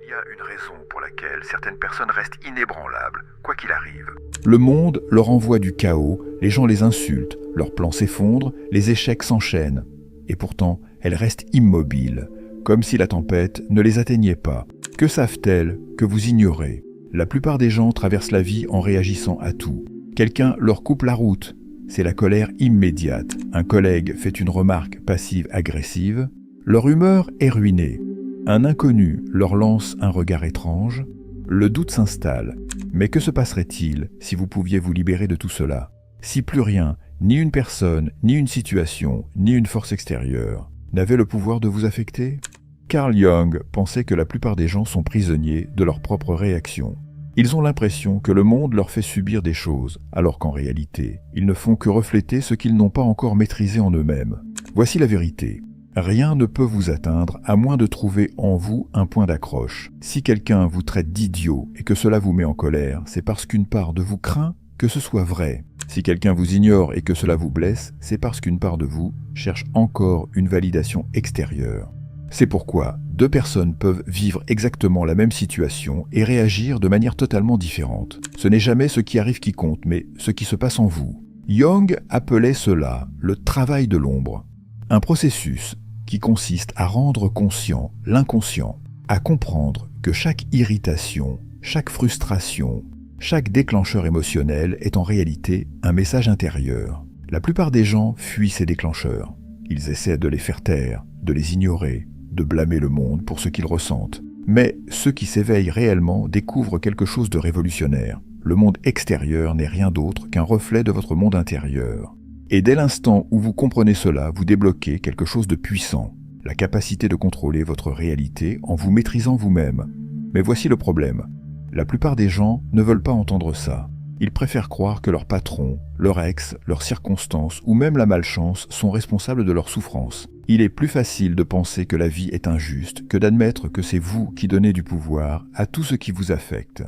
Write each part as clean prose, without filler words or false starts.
y a une raison pour laquelle certaines personnes restent inébranlables, quoi qu'il arrive. Le monde leur envoie du chaos, les gens les insultent, leurs plans s'effondrent, les échecs s'enchaînent. Et pourtant, elles restent immobiles, comme si la tempête ne les atteignait pas. Que savent-elles que vous ignorez? La plupart des gens traversent la vie en réagissant à tout. Quelqu'un leur coupe la route. C'est la colère immédiate. Un collègue fait une remarque passive-agressive. Leur humeur est ruinée. Un inconnu leur lance un regard étrange. Le doute s'installe. Mais que se passerait-il si vous pouviez vous libérer de tout cela? Si plus rien, ni une personne, ni une situation, ni une force extérieure, n'avait le pouvoir de vous affecter? Carl Jung pensait que la plupart des gens sont prisonniers de leurs propres réactions. Ils ont l'impression que le monde leur fait subir des choses, alors qu'en réalité, ils ne font que refléter ce qu'ils n'ont pas encore maîtrisé en eux-mêmes. Voici la vérité. Rien ne peut vous atteindre à moins de trouver en vous un point d'accroche. Si quelqu'un vous traite d'idiot et que cela vous met en colère, c'est parce qu'une part de vous craint que ce soit vrai. Si quelqu'un vous ignore et que cela vous blesse, c'est parce qu'une part de vous cherche encore une validation extérieure. C'est pourquoi deux personnes peuvent vivre exactement la même situation et réagir de manière totalement différente. Ce n'est jamais ce qui arrive qui compte, mais ce qui se passe en vous. Jung appelait cela le travail de l'ombre. Un processus qui consiste à rendre conscient l'inconscient, à comprendre que chaque irritation, chaque frustration, chaque déclencheur émotionnel est en réalité un message intérieur. La plupart des gens fuient ces déclencheurs. Ils essaient de les faire taire, de les ignorer, de blâmer le monde pour ce qu'ils ressentent. Mais ceux qui s'éveillent réellement découvrent quelque chose de révolutionnaire. Le monde extérieur n'est rien d'autre qu'un reflet de votre monde intérieur. Et dès l'instant où vous comprenez cela, vous débloquez quelque chose de puissant, la capacité de contrôler votre réalité en vous maîtrisant vous-même. Mais voici le problème. La plupart des gens ne veulent pas entendre ça. Ils préfèrent croire que leur patron, leur ex, leurs circonstances ou même la malchance sont responsables de leur souffrance. Il est plus facile de penser que la vie est injuste que d'admettre que c'est vous qui donnez du pouvoir à tout ce qui vous affecte.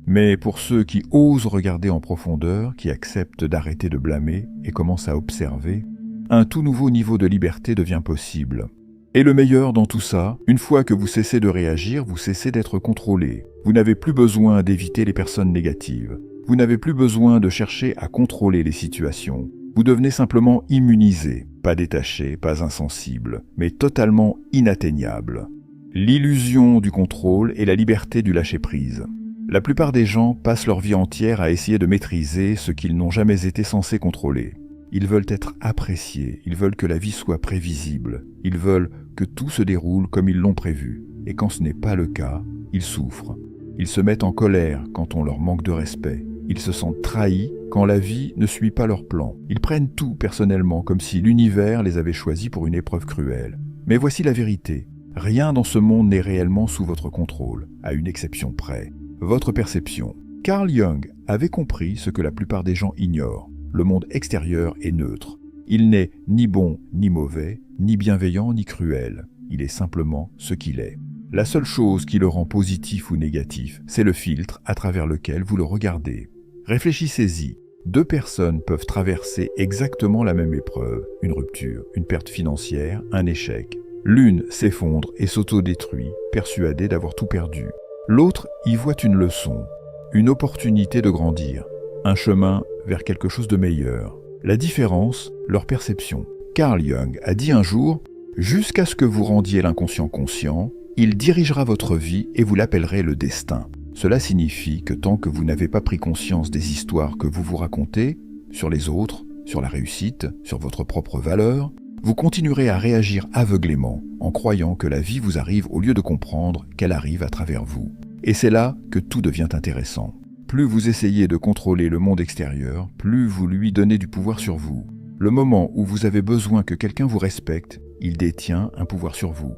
Mais pour ceux qui osent regarder en profondeur, qui acceptent d'arrêter de blâmer et commencent à observer, un tout nouveau niveau de liberté devient possible. Et le meilleur dans tout ça, une fois que vous cessez de réagir, vous cessez d'être contrôlé. Vous n'avez plus besoin d'éviter les personnes négatives. Vous n'avez plus besoin de chercher à contrôler les situations. Vous devenez simplement immunisé, pas détaché, pas insensible, mais totalement inatteignable. L'illusion du contrôle et la liberté du lâcher-prise. La plupart des gens passent leur vie entière à essayer de maîtriser ce qu'ils n'ont jamais été censés contrôler. Ils veulent être appréciés, ils veulent que la vie soit prévisible, ils veulent que tout se déroule comme ils l'ont prévu. Et quand ce n'est pas le cas, ils souffrent. Ils se mettent en colère quand on leur manque de respect. Ils se sentent trahis quand la vie ne suit pas leur plan. Ils prennent tout personnellement comme si l'univers les avait choisis pour une épreuve cruelle. Mais voici la vérité. Rien dans ce monde n'est réellement sous votre contrôle, à une exception près. Votre perception. Carl Jung avait compris ce que la plupart des gens ignorent. Le monde extérieur est neutre. Il n'est ni bon ni mauvais, ni bienveillant ni cruel. Il est simplement ce qu'il est. La seule chose qui le rend positif ou négatif, c'est le filtre à travers lequel vous le regardez. Réfléchissez-y. Deux personnes peuvent traverser exactement la même épreuve, une rupture, une perte financière, un échec. L'une s'effondre et s'autodétruit, persuadée d'avoir tout perdu. L'autre y voit une leçon, une opportunité de grandir, un chemin vers quelque chose de meilleur. La différence, leur perception. Carl Jung a dit un jour « Jusqu'à ce que vous rendiez l'inconscient conscient, il dirigera votre vie et vous l'appellerez le destin. » Cela signifie que tant que vous n'avez pas pris conscience des histoires que vous vous racontez, sur les autres, sur la réussite, sur votre propre valeur, vous continuerez à réagir aveuglément, en croyant que la vie vous arrive au lieu de comprendre qu'elle arrive à travers vous. Et c'est là que tout devient intéressant. Plus vous essayez de contrôler le monde extérieur, plus vous lui donnez du pouvoir sur vous. Le moment où vous avez besoin que quelqu'un vous respecte, il détient un pouvoir sur vous.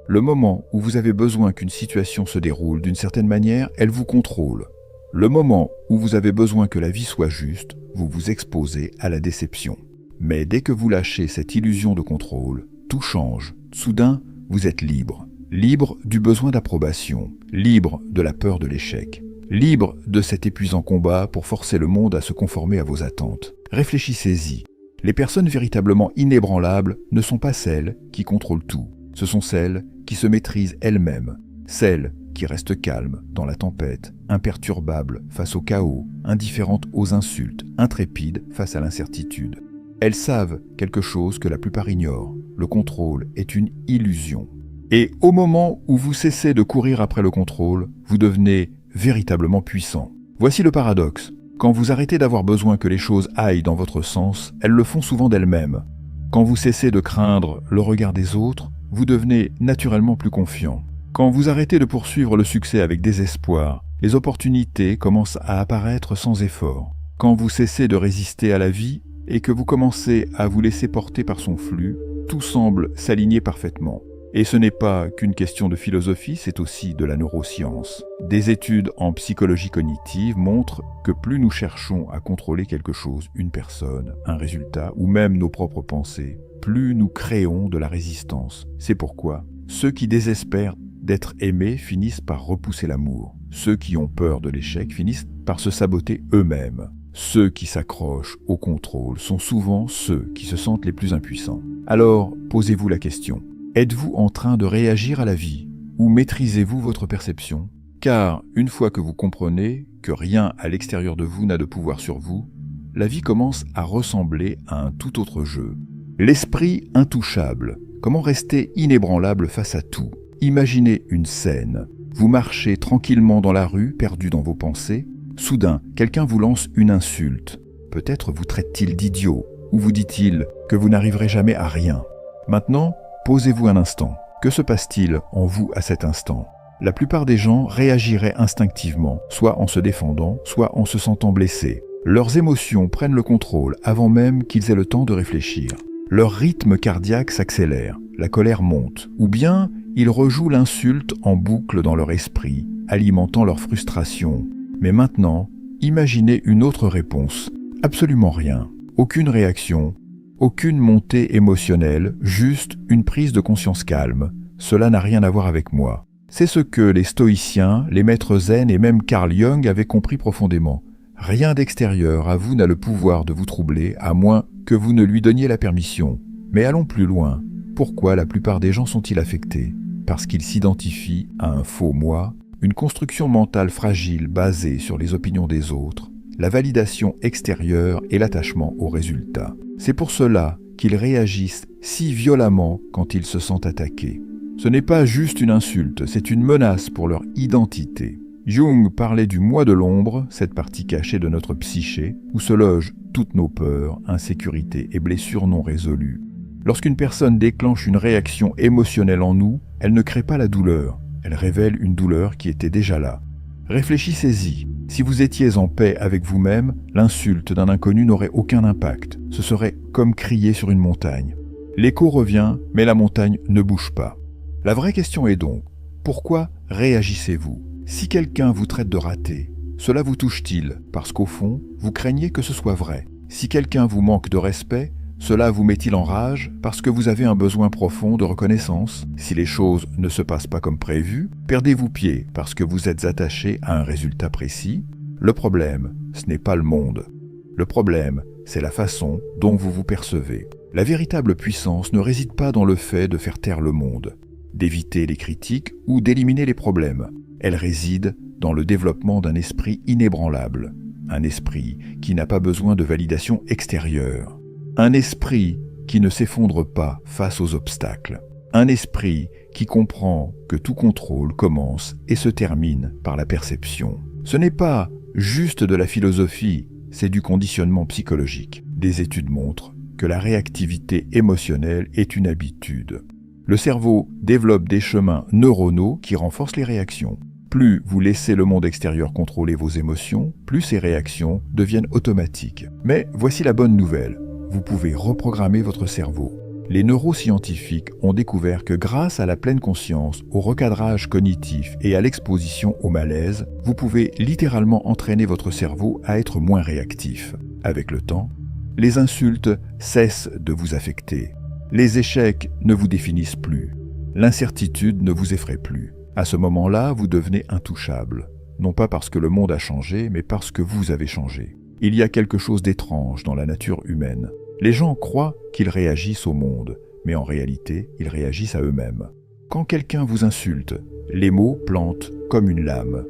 Le moment où vous avez besoin qu'une situation se déroule d'une certaine manière, elle vous contrôle. Le moment où vous avez besoin que la vie soit juste, vous vous exposez à la déception. Mais dès que vous lâchez cette illusion de contrôle, tout change. Soudain, vous êtes libre. Libre du besoin d'approbation, libre de la peur de l'échec, libre de cet épuisant combat pour forcer le monde à se conformer à vos attentes. Réfléchissez-y. Les personnes véritablement inébranlables ne sont pas celles qui contrôlent tout. Ce sont celles qui se maîtrisent elles-mêmes. celle qui reste calme dans la tempête, imperturbable face au chaos, indifférente aux insultes, intrépide face à l'incertitude. Elles savent quelque chose que la plupart ignorent. Le contrôle est une illusion. Et au moment où vous cessez de courir après le contrôle, vous devenez véritablement puissant. Voici le paradoxe. Quand vous arrêtez d'avoir besoin que les choses aillent dans votre sens, elles le font souvent d'elles-mêmes. Quand vous cessez de craindre le regard des autres, vous devenez naturellement plus confiant. Quand vous arrêtez de poursuivre le succès avec désespoir, les opportunités commencent à apparaître sans effort. Quand vous cessez de résister à la vie et que vous commencez à vous laisser porter par son flux, tout semble s'aligner parfaitement. Et ce n'est pas qu'une question de philosophie, c'est aussi de la neuroscience. Des études en psychologie cognitive montrent que plus nous cherchons à contrôler quelque chose, une personne, un résultat ou même nos propres pensées, plus nous créons de la résistance. C'est pourquoi ceux qui désespèrent d'être aimés finissent par repousser l'amour. Ceux qui ont peur de l'échec finissent par se saboter eux-mêmes. Ceux qui s'accrochent au contrôle sont souvent ceux qui se sentent les plus impuissants. Alors, posez-vous la question. Êtes-vous en train de réagir à la vie ou maîtrisez-vous votre perception? Car une fois que vous comprenez que rien à l'extérieur de vous n'a de pouvoir sur vous, la vie commence à ressembler à un tout autre jeu. L'esprit intouchable. Comment rester inébranlable face à tout? Imaginez une scène. Vous marchez tranquillement dans la rue, perdu dans vos pensées. Soudain, quelqu'un vous lance une insulte. Peut-être vous traite-t-il d'idiot ou vous dit-il que vous n'arriverez jamais à rien. Maintenant, posez-vous un instant. Que se passe-t-il en vous à cet instant? La plupart des gens réagiraient instinctivement, soit en se défendant, soit en se sentant blessés. Leurs émotions prennent le contrôle avant même qu'ils aient le temps de réfléchir. Leur rythme cardiaque s'accélère, la colère monte, ou bien ils rejouent l'insulte en boucle dans leur esprit, alimentant leur frustration. Mais maintenant, imaginez une autre réponse. Absolument rien. Aucune réaction. Aucune montée émotionnelle, juste une prise de conscience calme. Cela n'a rien à voir avec moi. C'est ce que les stoïciens, les maîtres zen et même Carl Jung avaient compris profondément. Rien d'extérieur à vous n'a le pouvoir de vous troubler, à moins que vous ne lui donniez la permission. Mais allons plus loin. Pourquoi la plupart des gens sont-ils affectés? Parce qu'ils s'identifient à un faux moi, une construction mentale fragile basée sur les opinions des autres, la validation extérieure et l'attachement aux résultats. C'est pour cela qu'ils réagissent si violemment quand ils se sentent attaqués. Ce n'est pas juste une insulte, c'est une menace pour leur identité. Jung parlait du moi de l'ombre, cette partie cachée de notre psyché, où se logent toutes nos peurs, insécurités et blessures non résolues. Lorsqu'une personne déclenche une réaction émotionnelle en nous, elle ne crée pas la douleur, elle révèle une douleur qui était déjà là. Réfléchissez-y. Si vous étiez en paix avec vous-même, l'insulte d'un inconnu n'aurait aucun impact. Ce serait comme crier sur une montagne. L'écho revient, mais la montagne ne bouge pas. La vraie question est donc, pourquoi réagissez-vous? Si quelqu'un vous traite de raté, cela vous touche-t-il parce qu'au fond, vous craignez que ce soit vrai? Si quelqu'un vous manque de respect, cela vous met-il en rage parce que vous avez un besoin profond de reconnaissance? Si les choses ne se passent pas comme prévu, perdez-vous pied parce que vous êtes attaché à un résultat précis? Le problème, ce n'est pas le monde. Le problème, c'est la façon dont vous vous percevez. La véritable puissance ne réside pas dans le fait de faire taire le monde, d'éviter les critiques ou d'éliminer les problèmes. Elle réside dans le développement d'un esprit inébranlable, un esprit qui n'a pas besoin de validation extérieure. Un esprit qui ne s'effondre pas face aux obstacles. Un esprit qui comprend que tout contrôle commence et se termine par la perception. Ce n'est pas juste de la philosophie, c'est du conditionnement psychologique. Des études montrent que la réactivité émotionnelle est une habitude. Le cerveau développe des chemins neuronaux qui renforcent les réactions. Plus vous laissez le monde extérieur contrôler vos émotions, plus ces réactions deviennent automatiques. Mais voici la bonne nouvelle. Vous pouvez reprogrammer votre cerveau. Les neuroscientifiques ont découvert que grâce à la pleine conscience, au recadrage cognitif et à l'exposition au malaise, vous pouvez littéralement entraîner votre cerveau à être moins réactif. Avec le temps, les insultes cessent de vous affecter. Les échecs ne vous définissent plus. L'incertitude ne vous effraie plus. À ce moment-là, vous devenez intouchable. Non pas parce que le monde a changé, mais parce que vous avez changé. Il y a quelque chose d'étrange dans la nature humaine. Les gens croient qu'ils réagissent au monde, mais en réalité, ils réagissent à eux-mêmes. Quand quelqu'un vous insulte, Les mots plantent comme une lame.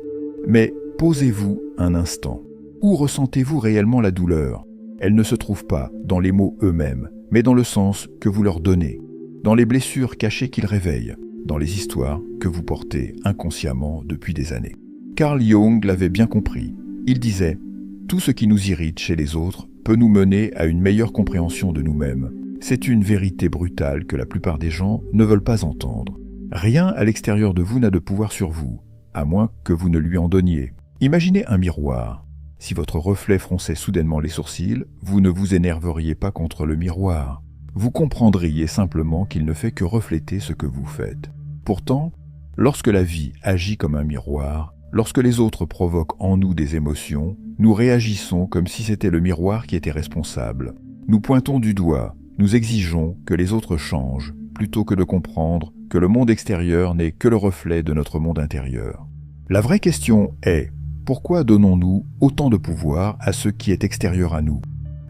Mais posez-vous un instant. Où ressentez-vous réellement la douleur? Elle ne se trouve pas dans les mots eux-mêmes, mais dans le sens que vous leur donnez, dans les blessures cachées qu'ils réveillent, dans les histoires que vous portez inconsciemment depuis des années. Carl Jung l'avait bien compris. Il disait « Tout ce qui nous irrite chez les autres peut nous mener à une meilleure compréhension de nous-mêmes. C'est une vérité brutale que la plupart des gens ne veulent pas entendre. Rien à l'extérieur de vous n'a de pouvoir sur vous, à moins que vous ne lui en donniez. Imaginez un miroir. Si votre reflet fronçait soudainement les sourcils, vous ne vous énerveriez pas contre le miroir. Vous comprendriez simplement qu'il ne fait que refléter ce que vous faites. Pourtant, lorsque la vie agit comme un miroir, lorsque les autres provoquent en nous des émotions, nous réagissons comme si c'était le miroir qui était responsable. Nous pointons du doigt, nous exigeons que les autres changent, plutôt que de comprendre que le monde extérieur n'est que le reflet de notre monde intérieur. La vraie question est, pourquoi donnons-nous autant de pouvoir à ce qui est extérieur à nous?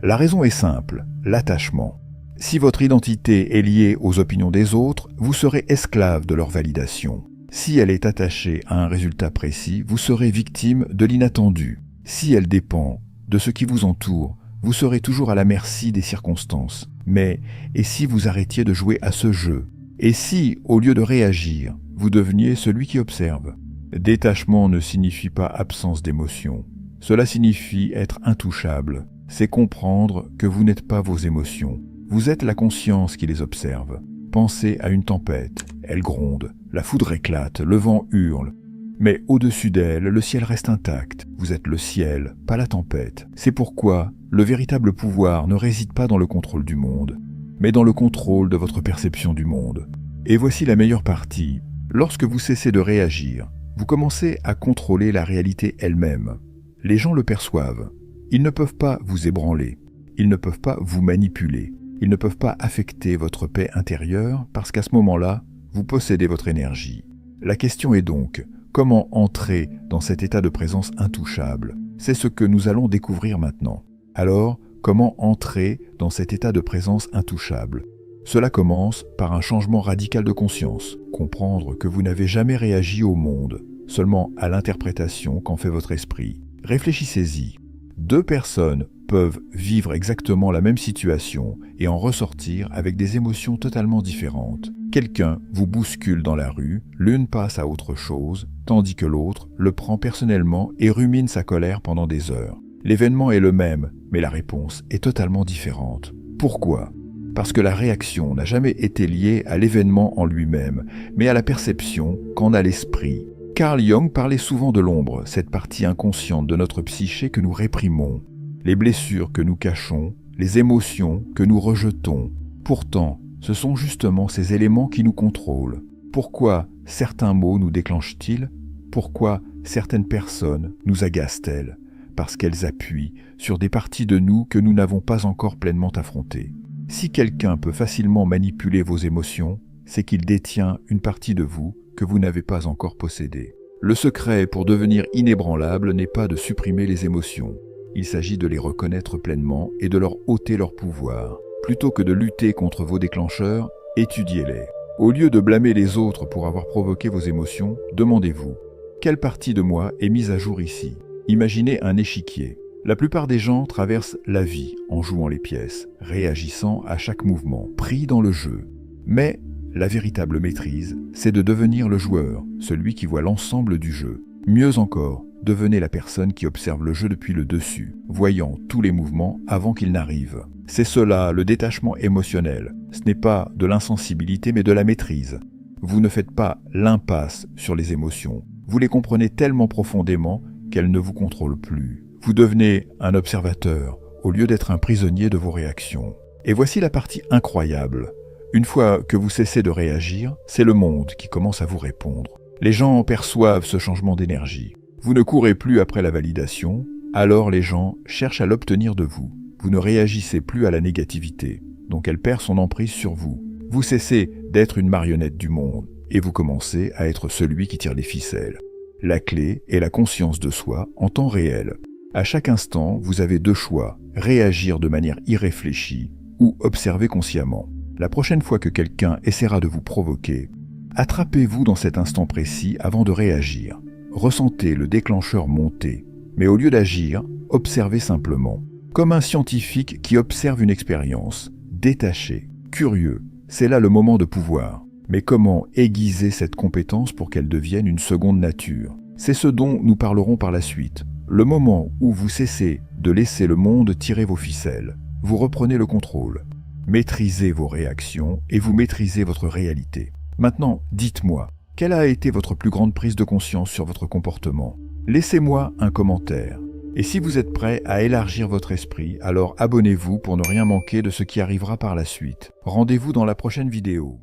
La raison est simple, l'attachement. Si votre identité est liée aux opinions des autres, vous serez esclave de leur validation. Si elle est attachée à un résultat précis, vous serez victime de l'inattendu. Si elle dépend de ce qui vous entoure, vous serez toujours à la merci des circonstances. Mais, et si vous arrêtiez de jouer à ce jeu? Et si, au lieu de réagir, vous deveniez celui qui observe? Détachement ne signifie pas absence d'émotion. Cela signifie être intouchable. C'est comprendre que vous n'êtes pas vos émotions. Vous êtes la conscience qui les observe. Pensez à une tempête. Elle gronde, la foudre éclate, le vent hurle. Mais au-dessus d'elle, le ciel reste intact. Vous êtes le ciel, pas la tempête. C'est pourquoi le véritable pouvoir ne réside pas dans le contrôle du monde, mais dans le contrôle de votre perception du monde. Et voici la meilleure partie. Lorsque vous cessez de réagir, vous commencez à contrôler la réalité elle-même. Les gens le perçoivent. Ils ne peuvent pas vous ébranler. Ils ne peuvent pas vous manipuler. Ils ne peuvent pas affecter votre paix intérieure parce qu'à ce moment-là, vous possédez votre énergie. La question est donc, comment entrer dans cet état de présence intouchable? C'est ce que nous allons découvrir maintenant. Alors, comment entrer dans cet état de présence intouchable? Cela commence par un changement radical de conscience, comprendre que vous n'avez jamais réagi au monde, seulement à l'interprétation qu'en fait votre esprit. Réfléchissez-y. Deux personnes peuvent vivre exactement la même situation et en ressortir avec des émotions totalement différentes. Quelqu'un vous bouscule dans la rue, l'une passe à autre chose, tandis que l'autre le prend personnellement et rumine sa colère pendant des heures. L'événement est le même, mais la réponse est totalement différente. Pourquoi ? Parce que la réaction n'a jamais été liée à l'événement en lui-même, mais à la perception qu'en a l'esprit. Carl Jung parlait souvent de l'ombre, cette partie inconsciente de notre psyché que nous réprimons, les blessures que nous cachons, les émotions que nous rejetons. Pourtant, ce sont justement ces éléments qui nous contrôlent. Pourquoi certains mots nous déclenchent-ils? Pourquoi certaines personnes nous agacent-elles? Parce qu'elles appuient sur des parties de nous que nous n'avons pas encore pleinement affrontées. Si quelqu'un peut facilement manipuler vos émotions, c'est qu'il détient une partie de vous que vous n'avez pas encore possédée. Le secret pour devenir inébranlable n'est pas de supprimer les émotions. Il s'agit de les reconnaître pleinement et de leur ôter leur pouvoir. Plutôt que de lutter contre vos déclencheurs, étudiez-les. Au lieu de blâmer les autres pour avoir provoqué vos émotions, demandez-vous « Quelle partie de moi est mise à jour ici ?» Imaginez un échiquier. La plupart des gens traversent la vie en jouant les pièces, réagissant à chaque mouvement, pris dans le jeu. Mais la véritable maîtrise, c'est de devenir le joueur, celui qui voit l'ensemble du jeu. Mieux encore, devenez la personne qui observe le jeu depuis le dessus, voyant tous les mouvements avant qu'ils n'arrivent. C'est cela, le détachement émotionnel. Ce n'est pas de l'insensibilité, mais de la maîtrise. Vous ne faites pas l'impasse sur les émotions. Vous les comprenez tellement profondément qu'elles ne vous contrôlent plus. Vous devenez un observateur, au lieu d'être un prisonnier de vos réactions. Et voici la partie incroyable. Une fois que vous cessez de réagir, c'est le monde qui commence à vous répondre. Les gens perçoivent ce changement d'énergie. Vous ne courez plus après la validation, alors les gens cherchent à l'obtenir de vous. Vous ne réagissez plus à la négativité, donc elle perd son emprise sur vous. Vous cessez d'être une marionnette du monde, et vous commencez à être celui qui tire les ficelles. La clé est la conscience de soi en temps réel. À chaque instant, vous avez deux choix, réagir de manière irréfléchie ou observer consciemment. La prochaine fois que quelqu'un essaiera de vous provoquer, Attrapez-vous dans cet instant précis avant de réagir. Ressentez le déclencheur monter. Mais au lieu d'agir, observez simplement. Comme un scientifique qui observe une expérience. Détaché, curieux, c'est là le moment de pouvoir. Mais comment aiguiser cette compétence pour qu'elle devienne une seconde nature? C'est ce dont nous parlerons par la suite. Le moment où vous cessez de laisser le monde tirer vos ficelles. Vous reprenez le contrôle. Maîtrisez vos réactions et vous maîtrisez votre réalité. Maintenant, dites-moi, quelle a été votre plus grande prise de conscience sur votre comportement? Laissez-moi un commentaire. Et si vous êtes prêt à élargir votre esprit, alors abonnez-vous pour ne rien manquer de ce qui arrivera par la suite. Rendez-vous dans la prochaine vidéo.